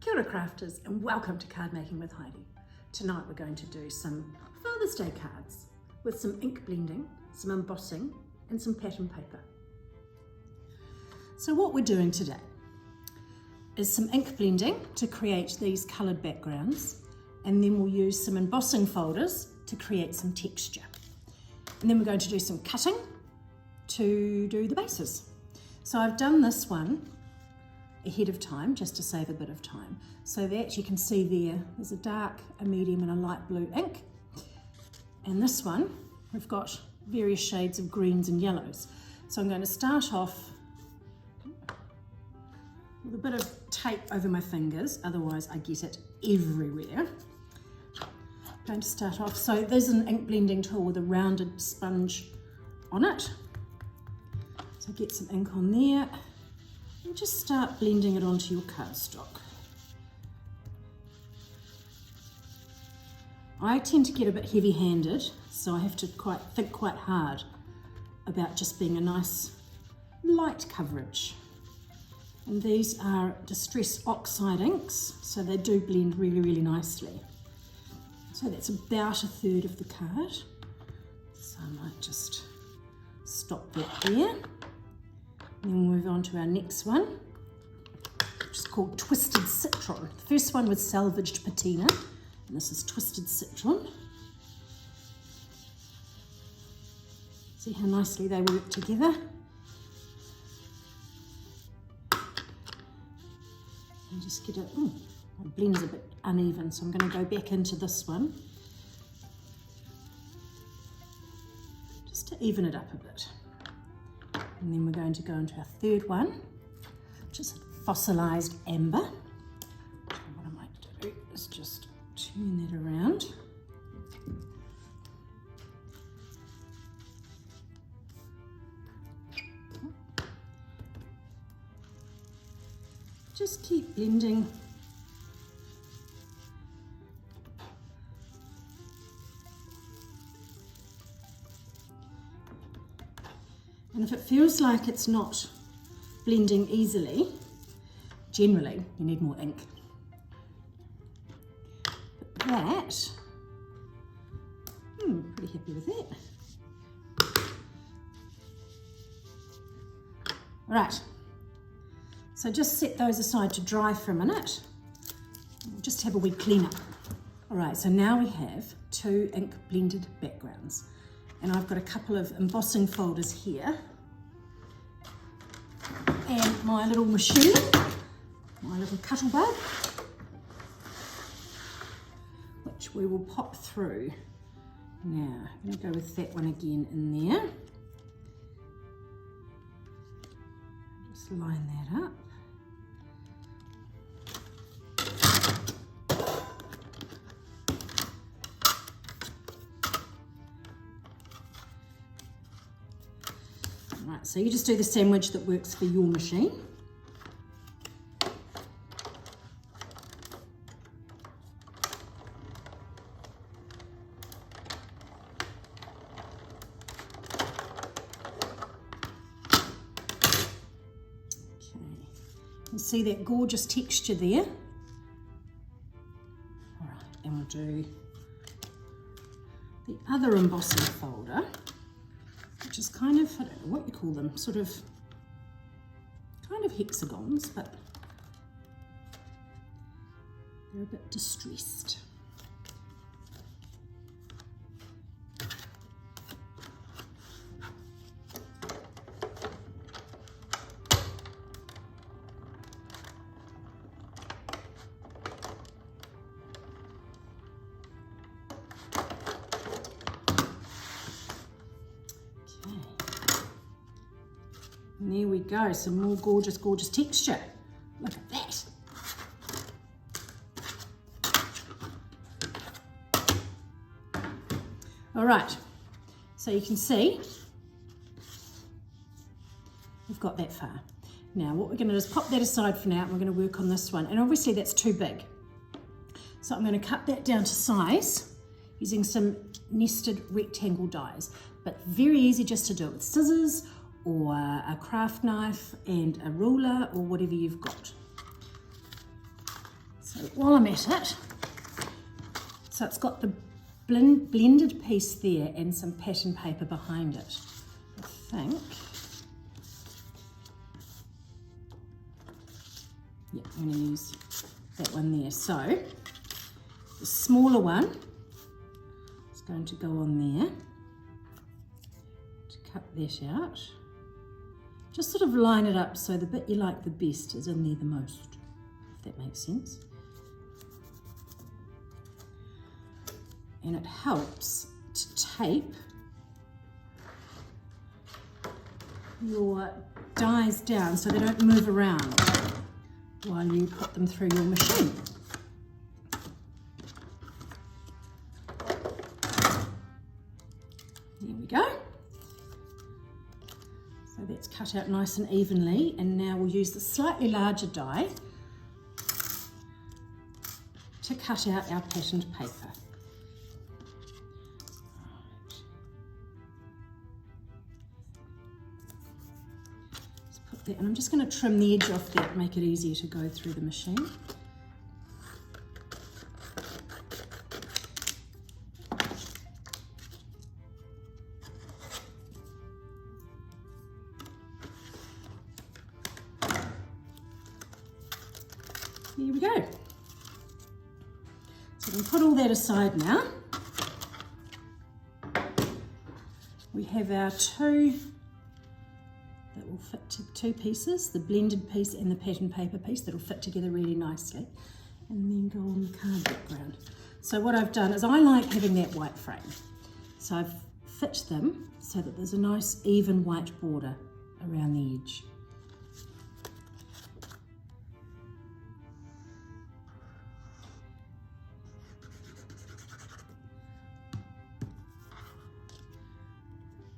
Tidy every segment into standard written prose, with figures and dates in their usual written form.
Kia ora crafters and welcome to Card Making with Heidi. Tonight we're going to do some Father's Day cards with some ink blending, some embossing and some pattern paper. So what we're doing today is some ink blending to create these coloured backgrounds, and then we'll use some embossing folders to create some texture. And then we're going to do some cutting to do the bases. So I've done this one ahead of time just to save a bit of time, so that you can see there's a dark, a medium and a light blue ink, and this one we've got various shades of greens and yellows. So I'm going to start off with a bit of tape over my fingers, otherwise I get it everywhere. I'm going to start off, so there's an ink blending tool with a rounded sponge on it, so get some ink on there. And just start blending it onto your cardstock. I tend to get a bit heavy-handed, so I have to think quite hard about just being a nice light coverage. And these are Distress Oxide inks, so they do blend really, really nicely. So that's about a third of the card. So I might just stop that there. And then we'll move on to our next one, which is called Twisted Citron. The first one was Salvaged Patina, and this is Twisted Citron. See how nicely they work together. And just get it, it blends a bit uneven, so I'm going to go back into this one, just to even it up a bit. And then we're going to go into our third one, which is Fossilized Amber. So what I might do is just turn that around. Just keep blending. And if it feels like it's not blending easily, generally you need more ink. But that, pretty happy with that. Right, so just set those aside to dry for a minute. We'll just have a wee clean up. All right, so now we have two ink blended backgrounds. And I've got a couple of embossing folders here. And my little machine, my little cuttlebug, which we will pop through. Now, I'm going to go with that one again in there. Just line that up. Right, so you just do the sandwich that works for your machine. Okay, you see that gorgeous texture there. All right, and we'll do the other embossing folder, which is kind of, I don't know what you call them, kind of hexagons, but they're a bit distressed. And there we go, some more gorgeous, gorgeous texture. Look at that. All right, so you can see we've got that far. Now what we're going to do is pop that aside for now, and we're going to work on this one. And obviously that's too big. So I'm going to cut that down to size using some nested rectangle dies, but very easy just to do it with scissors or a craft knife and a ruler or whatever you've got. So while I'm at it, so it's got the blended piece there and some pattern paper behind it. I think. Yeah, I'm going to use that one there. So the smaller one is going to go on there to cut that out. Just sort of line it up so the bit you like the best is in there the most, if that makes sense. And it helps to tape your dies down so they don't move around while you put them through your machine. There we go. So that's cut out nice and evenly, and now we'll use the slightly larger die to cut out our patterned paper. And I'm just going to trim the edge off that, make it easier to go through the machine. Here we go. So we can put all that aside now. We have our two that will fit to two pieces, the blended piece and the pattern paper piece that will fit together really nicely, and then go on the card background. So what I've done is I like having that white frame. So I've fit them so that there's a nice even white border around the edge.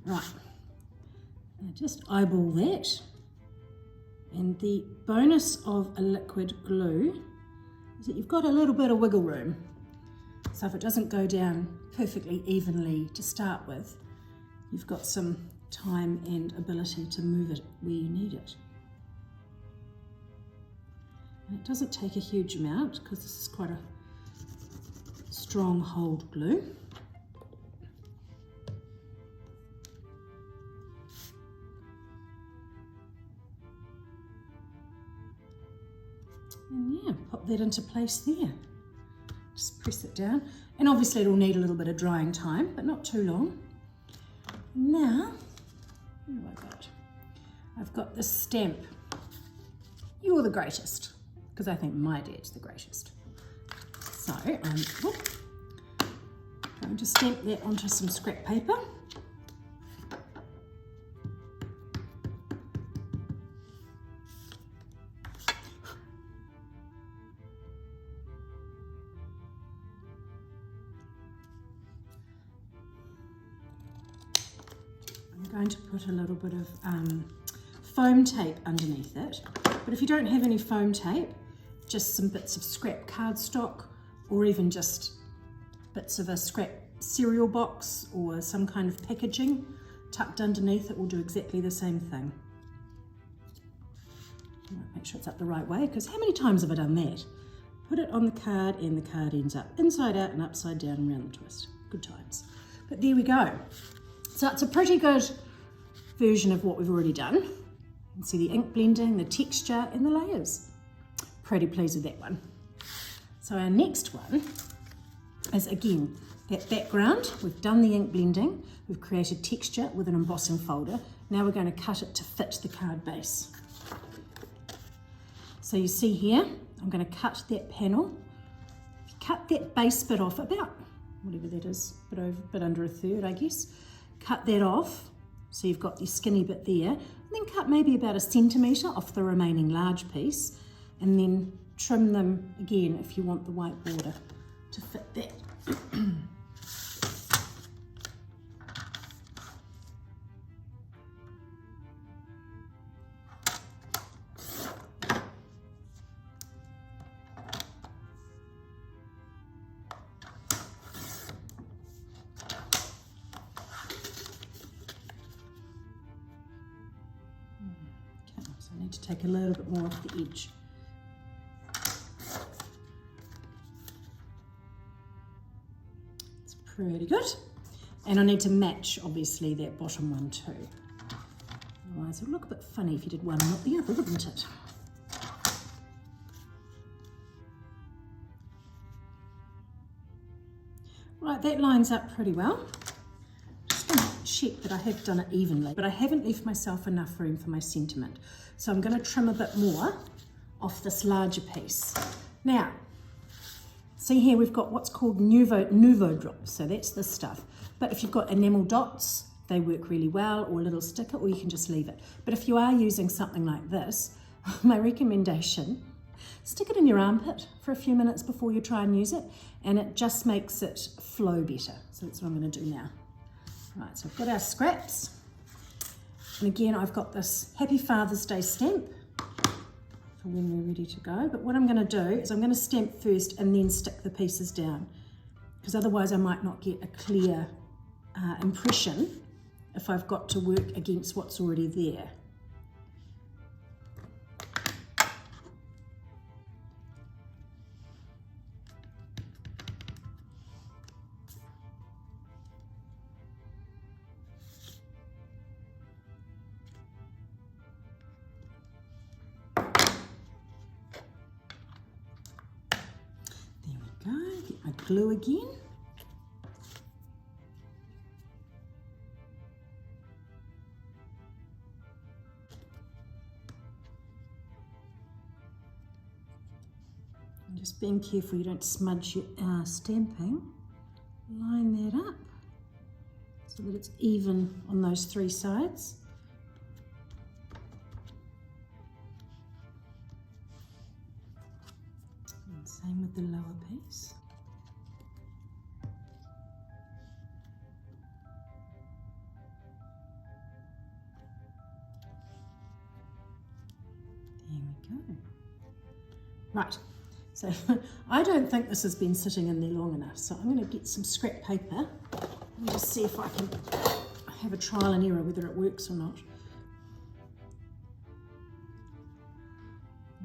Right. Now just eyeball that, and the bonus of a liquid glue is that you've got a little bit of wiggle room. So if it doesn't go down perfectly evenly to start with, you've got some time and ability to move it where you need it. And it doesn't take a huge amount because this is quite a strong hold glue. And yeah, pop that into place there. Just press it down. And obviously it'll need a little bit of drying time, but not too long. Now, what have I got? I've got this stamp. You're the greatest, because I think my dad's the greatest. So I'm going to stamp that onto some scrap paper. I'm going to put a little bit of foam tape underneath it, but if you don't have any foam tape, just some bits of scrap cardstock, or even just bits of a scrap cereal box or some kind of packaging tucked underneath it will do exactly the same thing. Make sure it's up the right way, because how many times have I done that? Put it on the card and the card ends up inside out and upside down and round the twist. Good times. But there we go. So it's a pretty good version of what we've already done. You can see the ink blending, the texture and the layers. Pretty pleased with that one. So our next one is again that background. We've done the ink blending, we've created texture with an embossing folder. Now we're going to cut it to fit the card base. So you see here, I'm going to cut that panel. Cut that base bit off about, whatever that is, a bit under a third, I guess. Cut that off, so you've got your skinny bit there, and then cut maybe about 1 centimetre off the remaining large piece, and then trim them again if you want the white border to fit that. So I need to take a little bit more off the edge. Pretty good. And I need to match, obviously, that bottom one too. Otherwise it'll look a bit funny if you did one and not the other, wouldn't it? Right, that lines up pretty well. Just going to check that I have done it evenly, but I haven't left myself enough room for my sentiment. So I'm going to trim a bit more off this larger piece. Now, see here we've got what's called Nouveau drops, so that's this stuff. But if you've got enamel dots, they work really well, or a little sticker, or you can just leave it. But if you are using something like this, my recommendation, stick it in your armpit for a few minutes before you try and use it, and it just makes it flow better. So that's what I'm going to do now. Right, so I've got our scraps, and again I've got this Happy Father's Day stamp for when we're ready to go. But what I'm going to do is I'm going to stamp first and then stick the pieces down, because otherwise I might not get a clear impression if I've got to work against what's already there. There we go, get my glue again. Just being careful you don't smudge your stamping. Line that up so that it's even on those three sides. And same with the lower piece. There we go. Right. So I don't think this has been sitting in there long enough, so I'm going to get some scrap paper and just see if I can have a trial and error whether it works or not.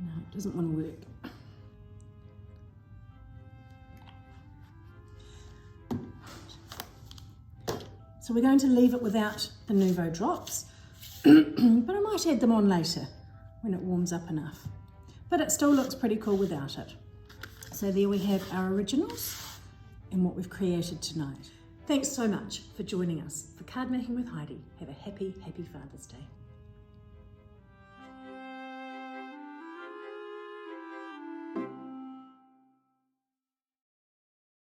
No, it doesn't want to work. So we're going to leave it without the Nouveau drops, but I might add them on later when it warms up enough. But it still looks pretty cool without it. So there we have our originals and what we've created tonight. Thanks so much for joining us for Card Making with Heidi. Have a happy, happy Father's Day.